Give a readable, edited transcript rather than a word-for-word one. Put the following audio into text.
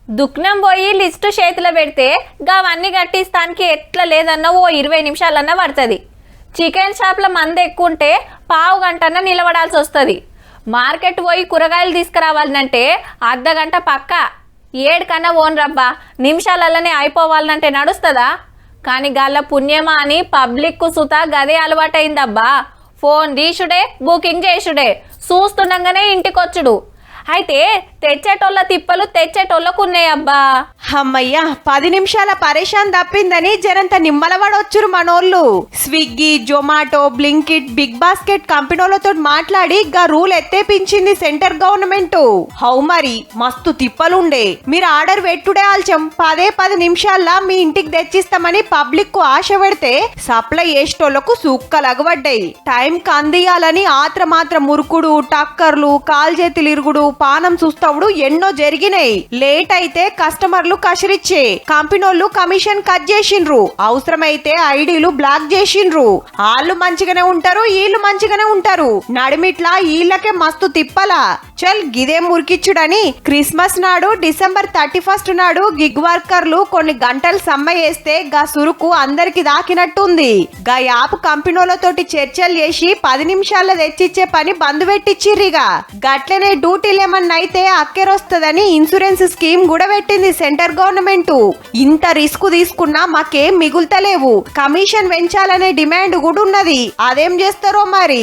దుఃఖం పోయి లిస్టు చేతిలో పెడితే గవన్నీ కట్టిస్తానికి ఎట్లా లేదన్నా ఓ 20 నిమిషాలన్నా పడుతుంది. చికెన్ షాప్లో మంది ఎక్కువ ఉంటే పావు గంటన్నా నిలబడాల్సి వస్తుంది. మార్కెట్ పోయి కూరగాయలు తీసుకురావాలంటే అర్ధగంట పక్క. 7 కన్నా ఓన్ రబ్బా, నిమిషాలలోనే అయిపోవాలంటే నడుస్తుందా? కానీ గల్ల పుణ్యమా అని పబ్లిక్కు సుత గదే అలవాటైందబ్బా. ఫోన్ తీసుడే, బుకింగ్ చేసుడే, చూస్తుండగానే ఇంటికొచ్చుడు. అయితే తెచ్చేటోళ్ళ తిప్పలు తెచ్చేటోళ్ళకు ఉన్నాయబ్బా. అమ్మయ్యా 10 నిమిషాల పరేషాన్ తప్పిందని జరంత నిమ్మలవాడొచ్చురు మనోళ్ళు. Swiggy, Zomato, Blinkit, Big Basket కంపెనీలతో మాట్లాడి గా రూల్ ఎత్తేపించింది సెంటర్ గవర్నమెంట్. హౌ మరి మస్తు తిప్పలుండే. మీరు ఆర్డర్ పెట్టుడే ఆల్చం 10 నిమిషాల్లో మీ ఇంటికి తెచ్చిస్తామని పబ్లిక్ కు ఆశ పెడితే సప్లై చేసేటోళ్లకు సుక్కలు అగబడ్డాయి. టైం కి అందియాలని ఆత్రమాత్ర మురుకుడు, టక్కర్లు, కాల్చేతులు ఇరుగుడు, పానం చూస్తావుడు ఎన్నో జరిగినాయి. లేట్ అయితే కస్టమర్లు కసిరిచ్చే, కంపెనీలు కమిషన్ కట్ చేసిండ్రు, అవసరమైతే ఐడీలు బ్లాక్ చేసిండ్రు. వాళ్ళు మంచిగానే ఉంటారు, వీళ్ళు మంచిగానే ఉంటారు. నడిమిట్లా వీళ్ళకే మస్తు తిప్పలా. చల్ గిదే మురికిచ్చుడని క్రిస్మస్ నాడు డిసెంబర్ 31 నాడు గిగ్ వర్కర్లు కొన్ని గంటలు సమ్మె చేస్తే గా సురుకు అందరికి దాకినట్టుంది. గా యాప్ కంపెనీలతోటి చర్చలు చేసి 10 నిమిషాల్లో తెచ్చిచ్చే పని బంద్ పెట్టిచ్చిర్రిగా. గట్లనే డ్యూటీలు ఏమన్నా అయితే అక్కెరొస్తుందని ఇన్సూరెన్స్ స్కీమ్ కూడా పెట్టింది సెంటర్ గవర్నమెంట్. ఇంత రిస్క్ తీసుకున్నా మాకేం మిగులుతలేవు, కమిషన్ పెంచాలనే డిమాండ్ కూడా ఉన్నది. అదేం చేస్తారో మరి.